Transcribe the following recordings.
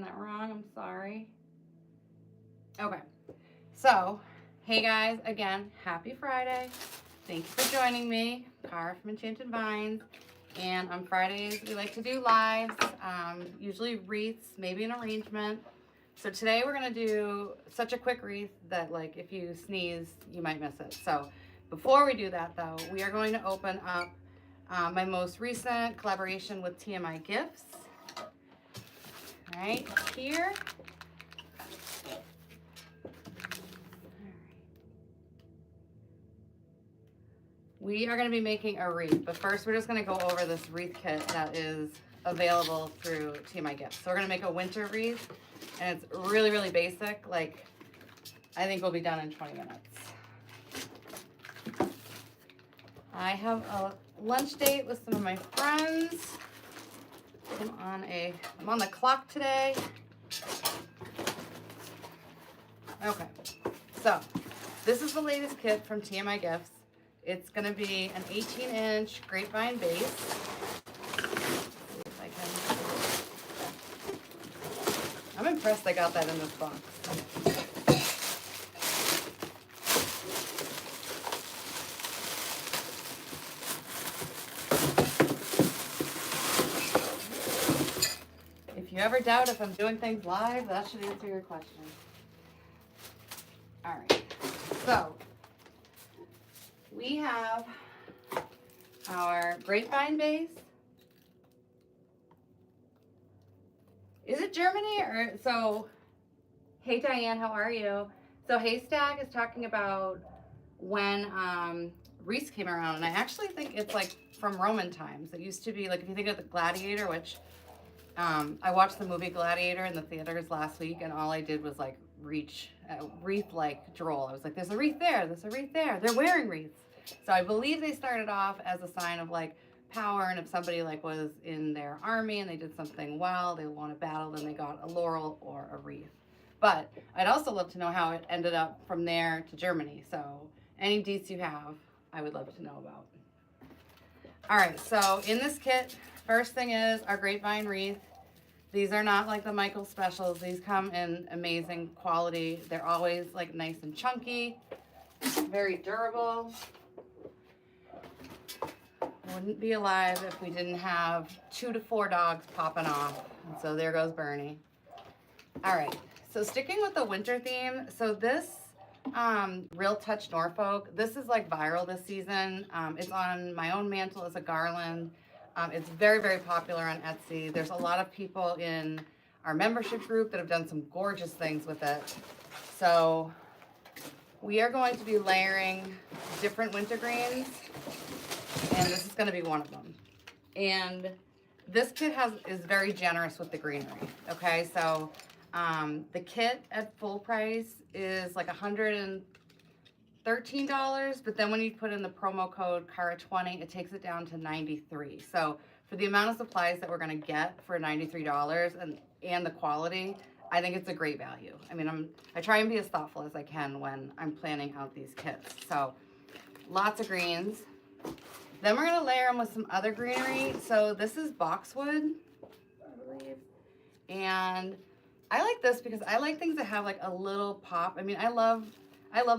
that wrong. I'm sorry. Okay. So, hey guys, again, happy Friday. Thank you for joining me, Cara from Enchanted Vines. And on Fridays, we like to do lives, usually wreaths, maybe an arrangement. So today we're gonna do such a quick wreath that like if you sneeze, you might miss it. So before we do that though, we are going to open up my most recent collaboration with TMI Gifts. Right here. We are going to be making a wreath, but first we're just going to go over this wreath kit that is available through TMI Gifts. So we're going to make a winter wreath, and it's really, really basic. Like, I think we'll be done in 20 minutes. I have a lunch date with some of my friends. I'm on the clock today. Okay, so this is the latest kit from TMI Gifts. It's going to be an 18-inch grapevine base. See if I can. I'm impressed I got that in this box. If you ever doubt if I'm doing things live, that should answer your question. All right, so we have our grapevine base. Is it Germany or so? Hey Diane, how are you? So Haystack is talking about when Wreath came around, and I actually think it's like from Roman times. It used to be like if you think of the Gladiator, which I watched the movie Gladiator in the theaters last week, and all I did was like wreath like droll. I was like, there's a wreath there, there's a wreath there. They're wearing wreaths. So I believe they started off as a sign of like power, and if somebody like was in their army and they did something well, they won a battle, then they got a laurel or a wreath. But I'd also love to know how it ended up from there to Germany. So any deets you have, I would love to know about. All right, so in this kit, first thing is our grapevine wreath. These are not like the Michael specials. These come in amazing quality. They're always like nice and chunky, very durable. Wouldn't be alive if we didn't have 2 to 4 dogs popping off. And so there goes Bernie. All right, so sticking with the winter theme. So this Real Touch Norfolk, this is like viral this season. It's on my own mantle as a garland. It's very, very popular on Etsy. There's a lot of people in our membership group that have done some gorgeous things with it. So we are going to be layering different winter greens, and this is going to be one of them. And this kit is very generous with the greenery. Okay, so the kit at full price is like $113, but then when you put in the promo code CARA20, it takes it down to $93. So for the amount of supplies that we're going to get for $93 and the quality, I think it's a great value. I mean, I try and be as thoughtful as I can when I'm planning out these kits. So lots of greens. Then we're going to layer them with some other greenery. So this is boxwood, I believe. And I like this because I like things that have like a little pop. I mean, I love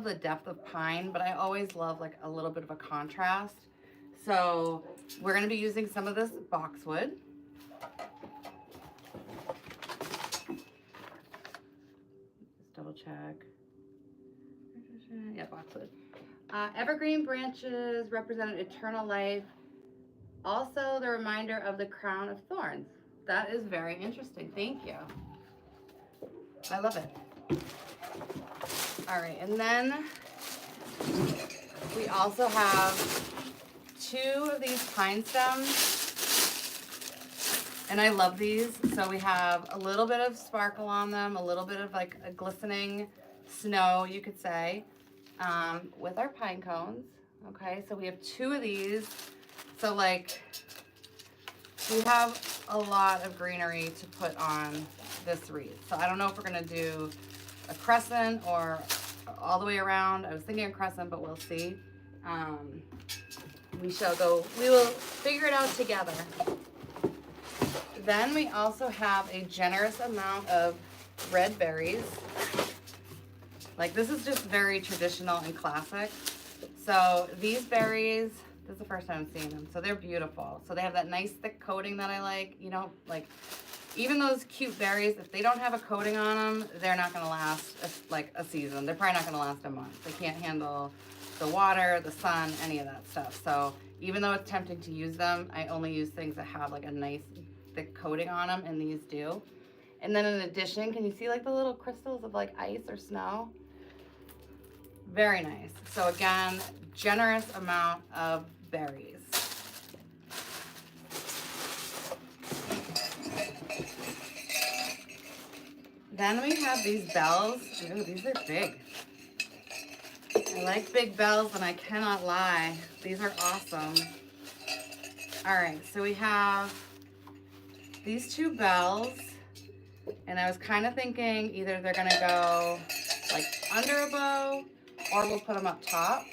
the depth of pine, but I always love like a little bit of a contrast. So we're going to be using some of this boxwood. Just double check. Yeah, boxwood. Evergreen branches represent eternal life. Also the reminder of the crown of thorns. That is very interesting. Thank you. I love it. All right, and then we also have 2 of these pine stems, and I love these. So we have a little bit of sparkle on them, a little bit of like a glistening snow, you could say, with our pine cones. Okay, so we have 2 of these. So like we have a lot of greenery to put on this wreath. So I don't know if we're gonna do a crescent or all the way around. I was thinking a crescent, but we'll see. We will figure it out together. Then we also have a generous amount of red berries. Like, this is just very traditional and classic. So these berries, this is the first time I'm seeing them. So they're beautiful. So they have that nice thick coating that I like. You know, like, even those cute berries, if they don't have a coating on them, they're not going to last like a season. They're probably not going to last a month. They can't handle the water, the sun, any of that stuff. So even though it's tempting to use them, I only use things that have like a nice thick coating on them, and these do. And then in addition, can you see like the little crystals of like ice or snow? Very nice. So again, generous amount of berries. Then we have these bells. Ooh, these are big. I like big bells, and I cannot lie. These are awesome. All right, so we have these two bells, and I was kind of thinking either they're gonna go like under a bow, or we'll put them up top.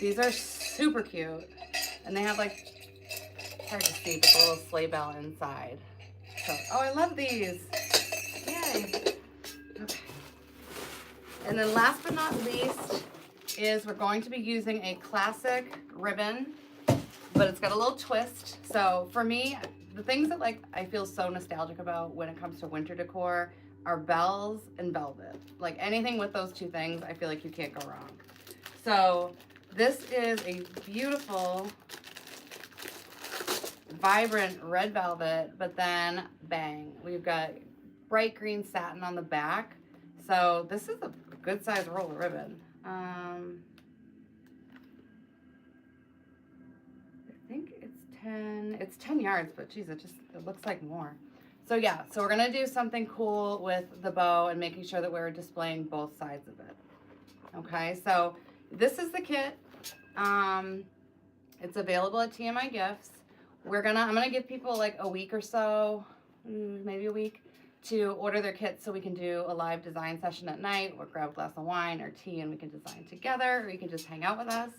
These are super cute, and they have like, it's hard to see, but the little sleigh bell inside. So, oh, I love these. Yay. Okay. And then last but not least is we're going to be using a classic ribbon, but it's got a little twist. So for me, the things that like I feel so nostalgic about when it comes to winter decor are bells and velvet. Like anything with those two things, I feel like you can't go wrong. So this is a beautiful, vibrant red velvet, but then bang, we've got bright green satin on the back. So this is a good size roll of ribbon. I think it's 10 yards, but geez, it looks like more. So yeah, so we're gonna do something cool with the bow and making sure that we're displaying both sides of it. Okay, so this is the kit. It's available at TMI Gifts. I'm gonna give people like a week or so, maybe a week, to order their kits so we can do a live design session at night, or grab a glass of wine or tea and we can design together, or you can just hang out with us.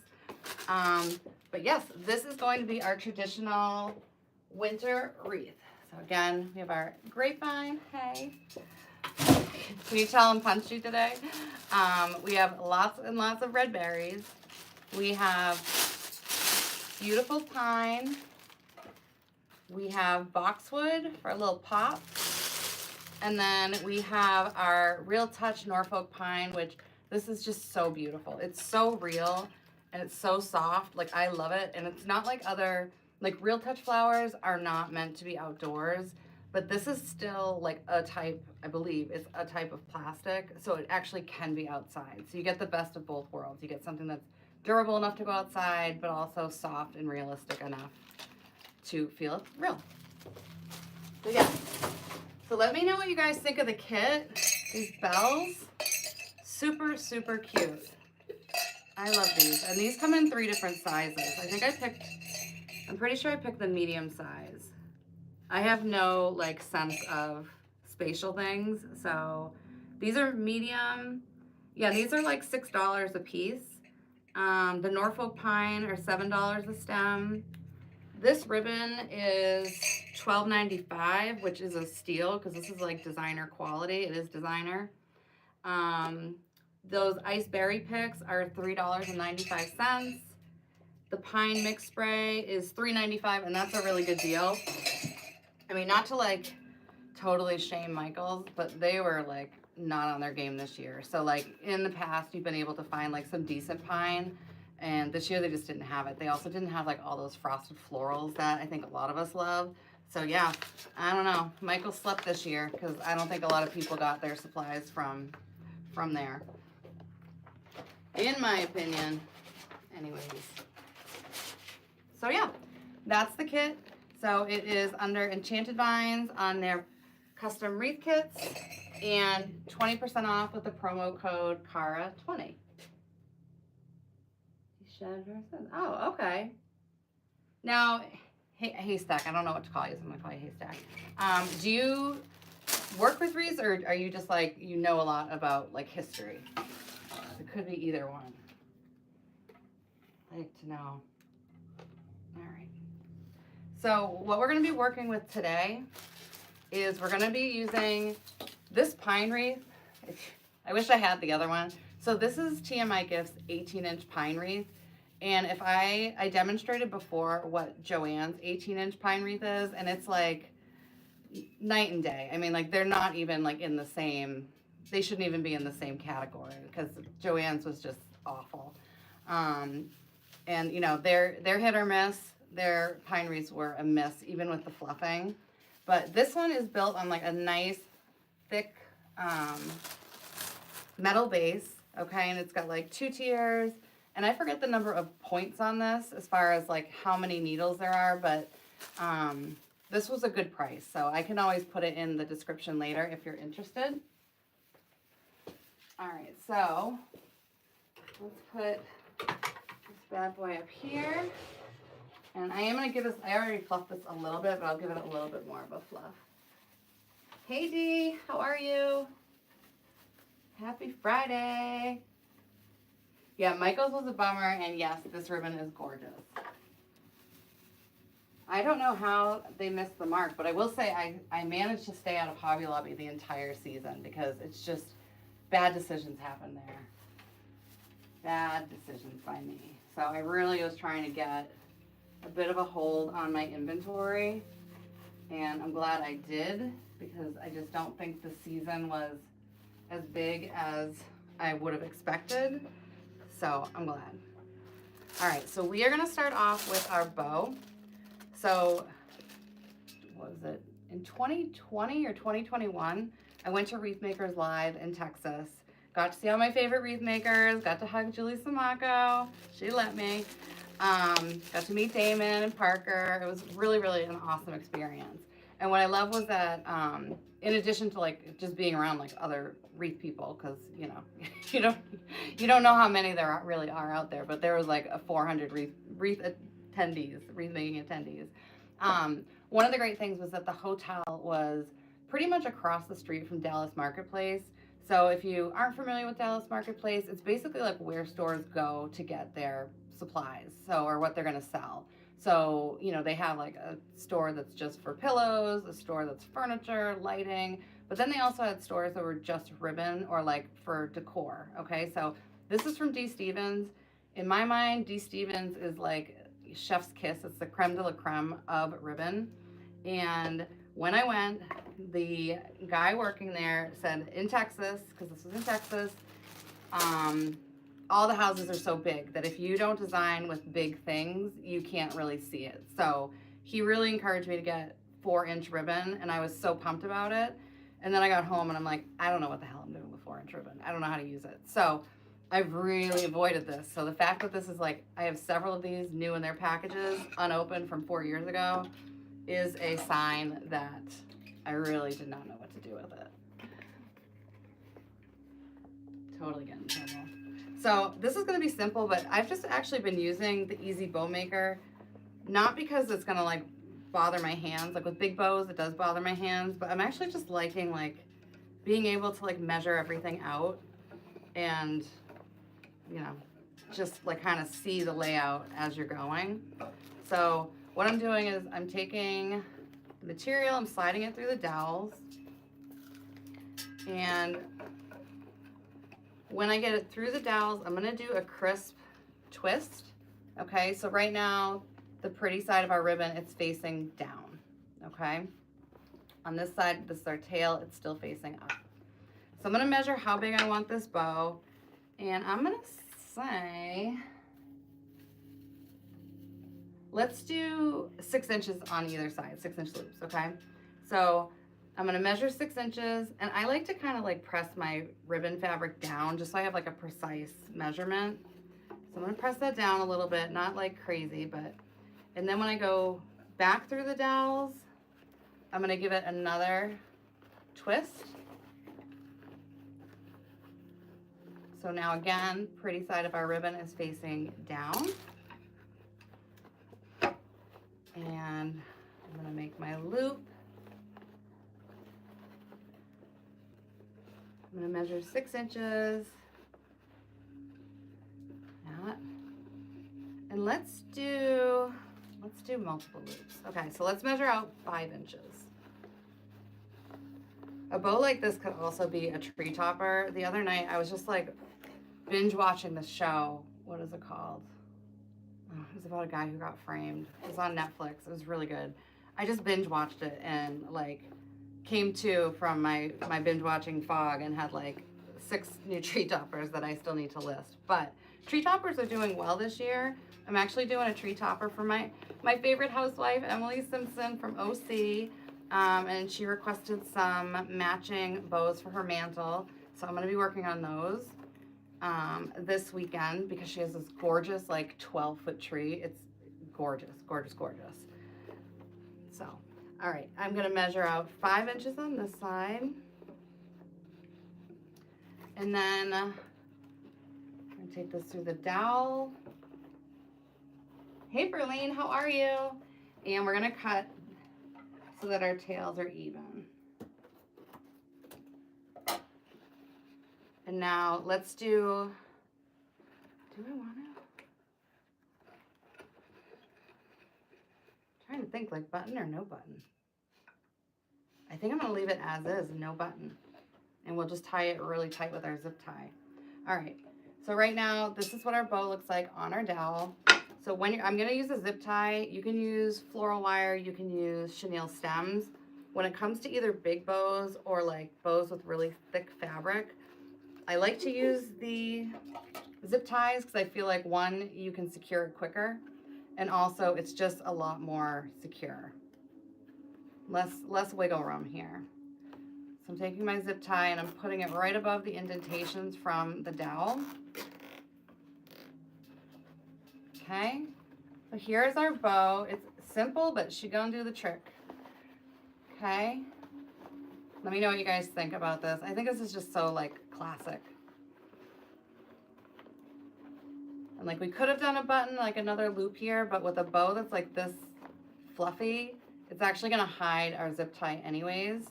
But yes, this is going to be our traditional winter wreath. So again, we have our grapevine. Hey. Can you tell I'm punchy today? We have lots and lots of red berries. We have beautiful pine. We have boxwood for a little pop. And then we have our Real Touch Norfolk pine, which this is just so beautiful. It's so real and it's so soft. Like, I love it. And it's not like other, like Real Touch flowers are not meant to be outdoors, but this is still like a type, I believe it's a type of plastic. So it actually can be outside. So you get the best of both worlds. You get something that's durable enough to go outside, but also soft and realistic enough to feel real. So yeah. So let me know what you guys think of the kit. These bells, super, super cute. I love these. And these come in 3 different sizes. I'm pretty sure I picked the medium size. I have no like sense of spatial things. So these are medium. Yeah, these are like $6 a piece. The Norfolk pine are $7 a stem. This ribbon is $12.95, which is a steal because this is like designer quality. It is designer. Those ice berry picks are $3.95. The pine mix spray is $3.95, and that's a really good deal. I mean, not to like totally shame Michaels, but they were like not on their game this year. So like in the past, you've been able to find like some decent pine, and this year they just didn't have it. They also didn't have like all those frosted florals that I think a lot of us love. So yeah, I don't know. Michael slept this year because I don't think a lot of people got their supplies from there, in my opinion. Anyways. So yeah, that's the kit. So it is under Enchanted Vines on their custom wreath kits, and 20% off with the promo code KARA20. Oh, okay. Now, Haystack, I don't know what to call you, so I'm gonna call you Haystack. Do you work with wreaths, or are you just like, you know a lot about like history? It could be either one. I'd like to know. All right. So what we're going to be working with today is we're going to be using this pine wreath. I wish I had the other one. So this is TMI Gifts 18-inch pine wreath. And if I demonstrated before what Joann's 18-inch pine wreath is, and it's like night and day. I mean, like they're not even like in the same, they shouldn't even be in the same category because Joann's was just awful. And you know, they're hit or miss. Their pine wreaths were a miss, even with the fluffing. But this one is built on like a nice, thick metal base, okay? And it's got like 2 tiers. And I forget the number of points on this as far as like how many needles there are, but this was a good price. So I can always put it in the description later if you're interested. All right, so let's put this bad boy up here. And I am going to give this, I already fluffed this a little bit, but I'll give it a little bit more of a fluff. Hey Dee, how are you? Happy Friday. Yeah, Michael's was a bummer, and yes, this ribbon is gorgeous. I don't know how they missed the mark, but I will say I managed to stay out of Hobby Lobby the entire season because it's just bad decisions happen there. Bad decisions by me. So I really was trying to get a bit of a hold on my inventory, and I'm glad I did because I just don't think the season was as big as I would have expected. So I'm glad. All right, so we are gonna start off with our bow. So, what was it? In 2020 or 2021, I went to Wreath Makers Live in Texas. Got to see all my favorite wreath makers, got to hug Julie Samaco, she let me. Got to meet Damon and Parker. It was really, really an awesome experience. And what I love was that, in addition to like just being around like other wreath people, because you know, you don't know how many there really are out there, but there was like a 400 wreath attendees, wreath making attendees. One of the great things was that the hotel was pretty much across the street from Dallas Marketplace. So if you aren't familiar with Dallas Marketplace, it's basically like where stores go to get their supplies, so, or what they're going to sell. So, you know, they have like a store that's just for pillows, a store that's furniture, lighting, but then they also had stores that were just ribbon or like for decor, okay? So this is from D. Stevens. In my mind, D. Stevens is like chef's kiss. It's the creme de la creme of ribbon. And when I went, the guy working there said in Texas, because this was in Texas, all the houses are so big that if you don't design with big things, you can't really see it. So he really encouraged me to get 4-inch ribbon, and I was so pumped about it. And then I got home and I'm like, I don't know what the hell I'm doing with 4-inch ribbon. I don't know how to use it. So I've really avoided this. So the fact that this is like, I have several of these new in their packages, unopened from 4 years ago, is a sign that I really did not know what to do with it. Totally getting in trouble. So this is going to be simple, but I've just actually been using the Easy Bow Maker, not because it's going to like bother my hands. Like with big bows, it does bother my hands, but I'm actually just liking like being able to like measure everything out and, you know, just like kind of see the layout as you're going. So what I'm doing is I'm taking the material, I'm sliding it through the dowels, and when I get it through the dowels, I'm going to do a crisp twist. Okay, so right now, the pretty side of our ribbon, it's facing down. Okay, on this side, this is our tail, it's still facing up. So I'm going to measure how big I want this bow, and I'm going to say, let's do 6 inches on either side, 6-inch loops, okay? So I'm gonna measure 6 inches, and I like to kind of like press my ribbon fabric down just so I have like a precise measurement. So I'm gonna press that down a little bit, not like crazy, but, and then when I go back through the dowels, I'm gonna give it another twist. So now again, pretty side of our ribbon is facing down. And I'm gonna make my loop. I'm gonna measure 6 inches. That. And let's do do multiple loops. Okay, so let's measure out 5 inches. A bow like this could also be a tree topper. The other night I was just like binge watching this show. What is it called? Oh, it was about a guy who got framed. It was on Netflix. It was really good. I just binge watched it and like came to from my binge watching fog and had like 6 new tree toppers that I still need to list. But tree toppers are doing well this year. I'm actually doing a tree topper for my favorite housewife, Emily Simpson from OC. And she requested some matching bows for her mantle. So I'm going to be working on those this weekend because she has this gorgeous like 12-foot tree. It's gorgeous, gorgeous, gorgeous. So, all right, I'm going to measure out 5 inches on this side. And then I'm going to take this through the dowel. Hey, Berlene, how are you? And we're going to cut so that our tails are even. And now let's do I want to? I'm trying to think, like button or no button. I think I'm going to leave it as is, no button. And we'll just tie it really tight with our zip tie. All right, so right now, this is what our bow looks like on our dowel. So when I'm going to use a zip tie, you can use floral wire, you can use chenille stems. When it comes to either big bows or like bows with really thick fabric, I like to use the zip ties because I feel like one, you can secure it quicker, and also it's just a lot more secure. Less wiggle room here. So I'm taking my zip tie and I'm putting it right above the indentations from the dowel. Okay, so here's our bow. It's simple, but she gonna do the trick. Okay, let me know what you guys think about this. I think this is just so like classic. And like we could have done a button, like another loop here, but with a bow that's like this fluffy, it's actually gonna hide our zip tie anyways.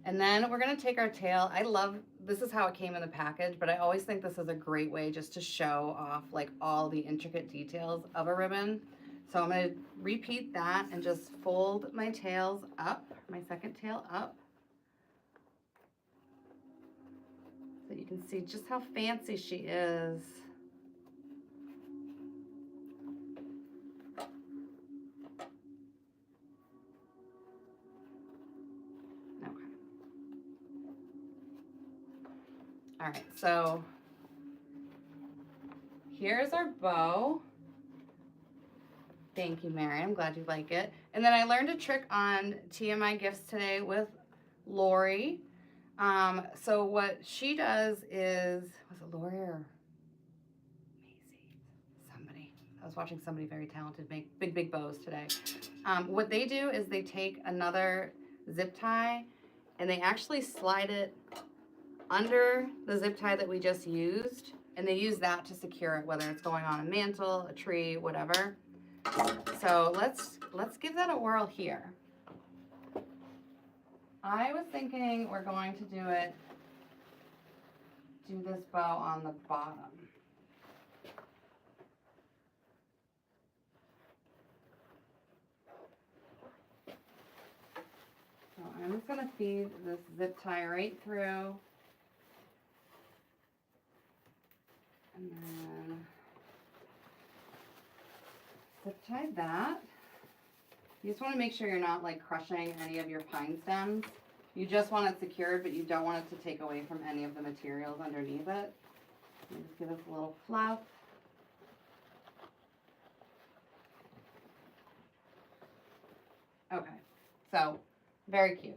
And then we're gonna take our tail. I love, this is how it came in the package, but I always think this is a great way just to show off like all the intricate details of a ribbon. So I'm gonna repeat that and just fold my tails up, my second tail up. So you can see just how fancy she is. All right, so here's our bow. Thank you, Mary. I'm glad you like it. And then I learned a trick on TMI Gifts today with Lori. So what she does is, was it Lori or Maisie? Somebody. I was watching somebody very talented make big bows today. What they do is they take another zip tie and they actually slide it under the zip tie that we just used, and they use that to secure it, whether it's going on a mantle, a tree, whatever. So let's give that a whirl here. I was thinking we're going to do this bow on the bottom. So I'm just gonna feed this zip tie right through. And then zip tie that. You just want to make sure you're not like crushing any of your pine stems. You just want it secured, but you don't want it to take away from any of the materials underneath it. Just give us a little fluff. Okay, so very cute,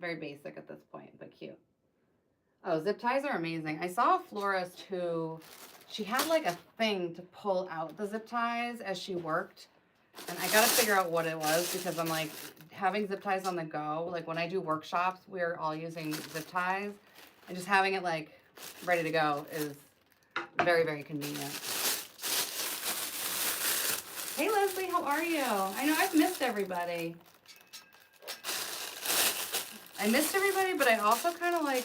very basic at this point, but cute. Oh, zip ties are amazing. I saw a florist who, she had like a thing to pull out the zip ties as she worked. And I got to figure out what it was because I'm like, having zip ties on the go, like when I do workshops, we're all using zip ties. And just having it like ready to go is very convenient. Hey Leslie, how are you? I know I've missed everybody. But I also kind of like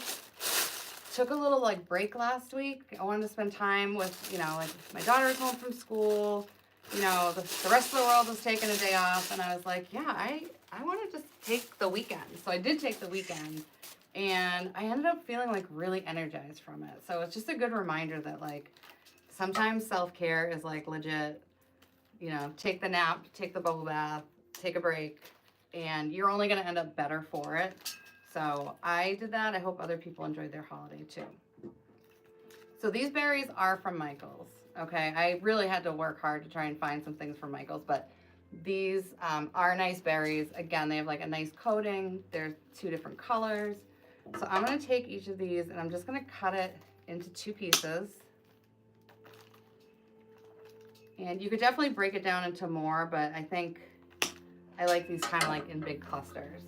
took a little like break last week. I wanted to spend time with, you know, like my daughter's home from school. you know, the rest of the world was taking a day off, and I was like, yeah, I want to just take the weekend. So I did take the weekend, and I ended up feeling like really energized from it. So it's just a good reminder that like sometimes self-care is like legit, you know, take the nap, take the bubble bath, take a break, and you're only going to end up better for it. So I did that. I hope other people enjoyed their holiday too. So these berries are from Michael's. Okay, I really had to work hard to try and find some things from Michael's, but these are nice berries. Again, they have like a nice coating. They're 2 different colors. So I'm going to take each of these and I'm just going to cut it into 2 pieces. And you could definitely break it down into more, but I think I like these kind of like in big clusters.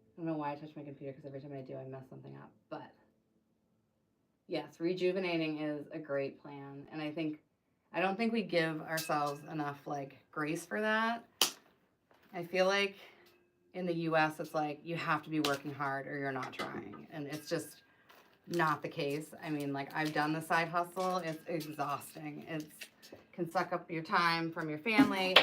I don't know why I touch my computer because every time I do, I mess something up. But yes, rejuvenating is a great plan. And I don't think we give ourselves enough like grace for that. I feel like in the US, it's like you have to be working hard or you're not trying. And it's just not the case. I mean, like I've done the side hustle. It's exhausting. It can suck up your time from your family.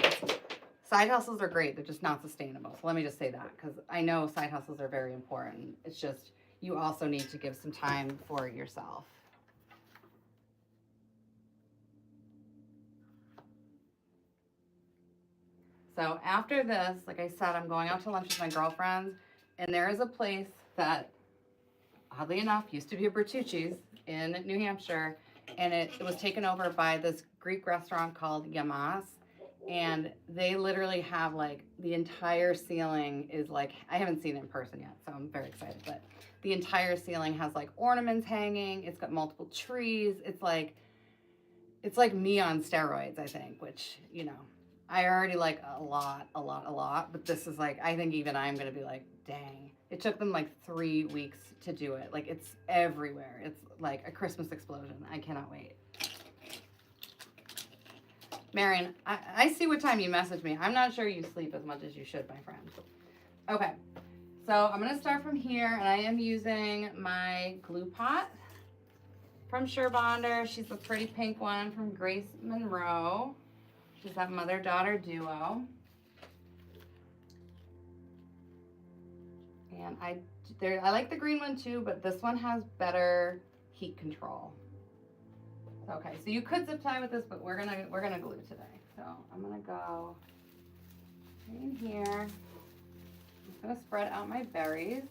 Side hustles are great. They're just not sustainable. So let me just say that because I know side hustles are very important. It's just you also need to give some time for yourself. So after this, like I said, I'm going out to lunch with my girlfriends, and there is a place that, oddly enough, used to be a Bertucci's in New Hampshire, and it was taken over by this Greek restaurant called Yamas. And they literally have like the entire ceiling is like, I haven't seen it in person yet, so I'm very excited, but the entire ceiling has like ornaments hanging. It's got multiple trees. It's like me on steroids, I think, which, you know, I already like a lot, but this is like, I think even I'm going to be like, dang. It took them like 3 weeks to do it. Like it's everywhere. It's like a Christmas explosion. I cannot wait. Marion, I see what time you messaged me. I'm not sure you sleep as much as you should, my friend. Okay, so I'm going to start from here, and I am using my glue pot from Surebonder. She's the pretty pink one from Grace Monroe. She's that mother-daughter duo. And I like the green one too, but this one has better heat control. Okay, so you could zip tie with this, but we're gonna glue today. So I'm gonna go right in here. I'm just gonna spread out my berries.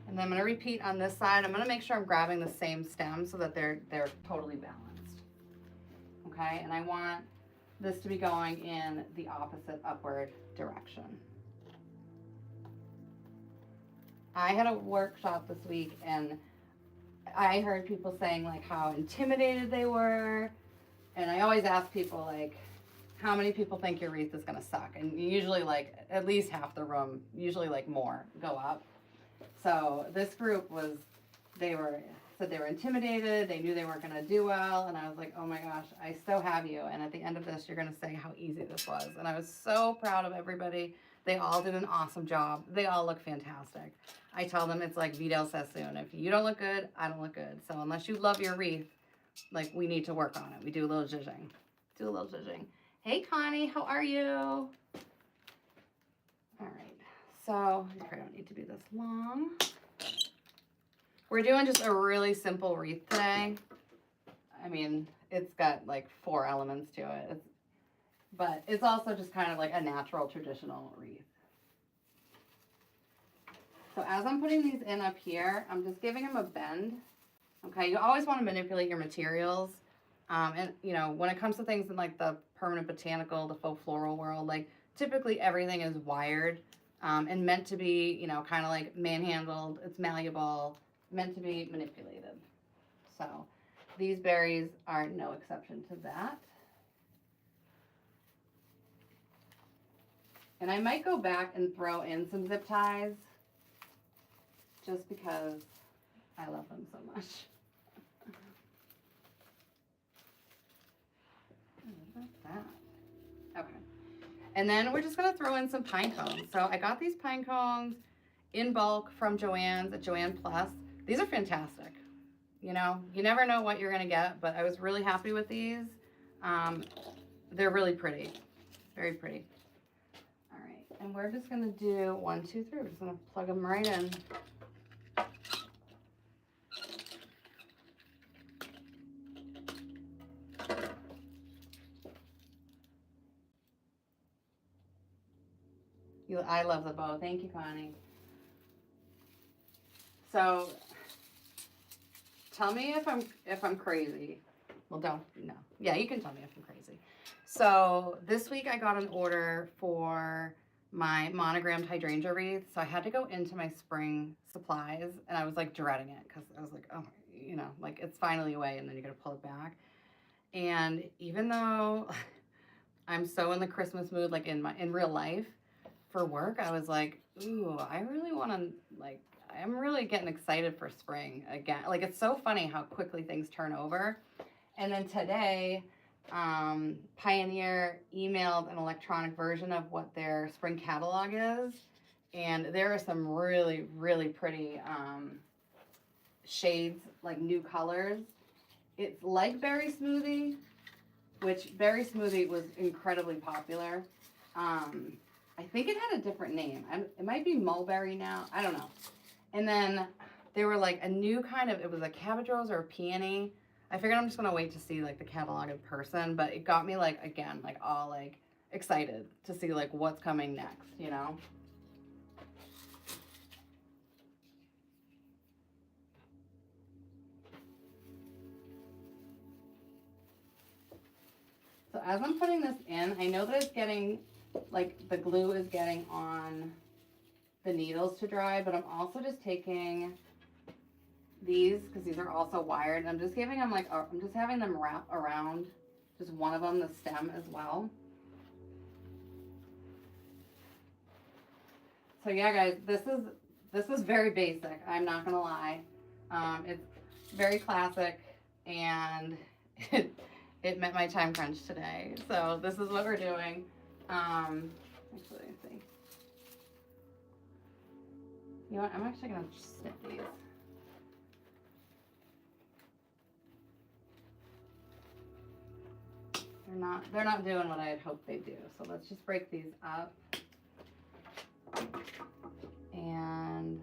And then I'm gonna repeat on this side. I'm gonna make sure I'm grabbing the same stem so that they're totally balanced. Okay, and I want this to be going in the opposite upward direction. I had a workshop this week, and I heard people saying like how intimidated they were, and I always ask people like, how many people think your wreath is gonna suck? And usually like at least half the room, usually like more, go up. So this group said they were intimidated, they knew they weren't gonna do well, and I was like, oh my gosh, I so have you, and at the end of this, you're gonna say how easy this was. And I was so proud of everybody. They all did an awesome job. They all look fantastic. I tell them it's like Vidal Sassoon. If you don't look good, I don't look good. So unless you love your wreath, like we need to work on it. We do a little zhuzhing. Hey Connie, how are you? All right, so I probably don't need to be this long. We're doing just a really simple wreath today. I mean, it's got like 4 elements to it. But it's also just kind of like a natural traditional wreath. So as I'm putting these in up here, I'm just giving them a bend. Okay, you always want to manipulate your materials. And you know, when it comes to things in like the permanent botanical, the faux floral world, like typically everything is wired and meant to be, you know, kind of like manhandled. It's malleable, meant to be manipulated. So these berries are no exception to that. And I might go back and throw in some zip ties just because I love them so much. that? Okay. And then we're just gonna throw in some pine cones. So I got these pine cones in bulk from Joann's at Joann Plus. These are fantastic. You know, you never know what you're gonna get, but I was really happy with these. They're really pretty, very pretty. All right, and we're just gonna do 1, 2, 3. We're just gonna plug them right in. I love the bow. Thank you, Connie. So tell me if I'm crazy. Well, don't, no. Yeah, you can tell me if I'm crazy. So this week I got an order for my monogrammed hydrangea wreath. So I had to go into my spring supplies and I was like dreading it because I was like, oh, you know, like it's finally away and then you're going to pull it back. And even though I'm so in the Christmas mood, like in real life for work, I was like, ooh, I really want to like, I'm really getting excited for spring again. Like, it's so funny how quickly things turn over. And then today, Pioneer emailed an electronic version of what their spring catalog is. And there are some really, really pretty shades, like new colors. It's like Berry Smoothie, which Berry Smoothie was incredibly popular. I think it had a different name. It might be mulberry now. I don't know. And then they were like a new kind of, it was a cabbage rose or a peony. I figured I'm just gonna wait to see like the catalog in person, but it got me like, again, like all like excited to see like what's coming next, you know? So as I'm putting this in, I know that it's getting, like the glue is getting on the needles to dry, but I'm also just taking these, because these are also wired, and I'm just giving them like, I'm just having them wrap around just one of them, the stem as well. So yeah, guys, this is very basic. I'm not gonna lie. It's very classic, and it met my time crunch today. So this is what we're doing. Actually, let's see. You know what? I'm actually gonna snip these. They're not doing what I had hoped they'd do. So let's just break these up. And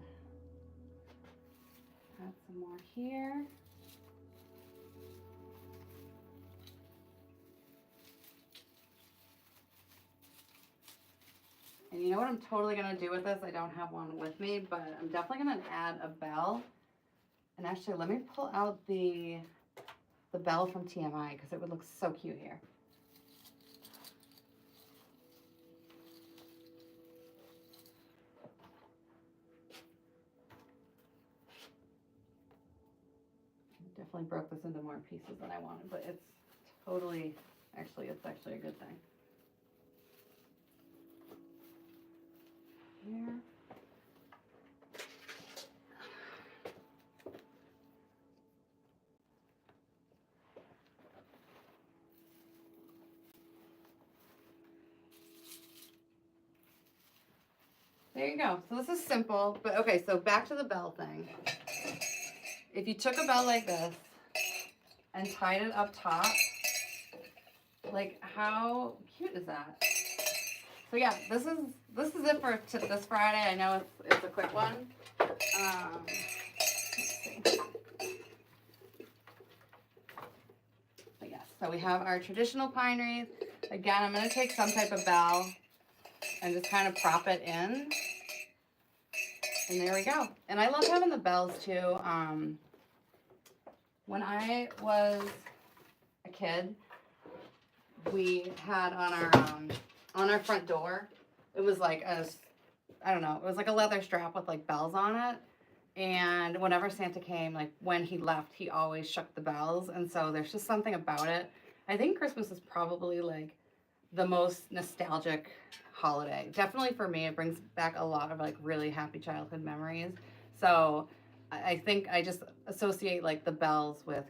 add some more here. And you know what I'm totally gonna do with this? I don't have one with me, but I'm definitely gonna add a bell. And actually, let me pull out the bell from TMI because it would look so cute here. Definitely broke this into more pieces than I wanted, but it's totally, it's actually a good thing. Here. There you go. So this is simple, but okay, so back to the bell thing. If you took a bell like this and tied it up top, like how cute is that? So yeah, this is it for this Friday. I know it's a quick one. Let's see. But yes, so we have our traditional pine wreath. Again, I'm gonna take some type of bell and just kind of prop it in. And there we go. And I love having the bells too. When I was a kid, we had on our front door, it was like I don't know, it was like a leather strap with like bells on it. And whenever Santa came, like when he left, he always shook the bells. And so there's just something about it. I think Christmas is probably like the most nostalgic holiday. Definitely for me, it brings back a lot of like really happy childhood memories. So I think I just associate like the bells with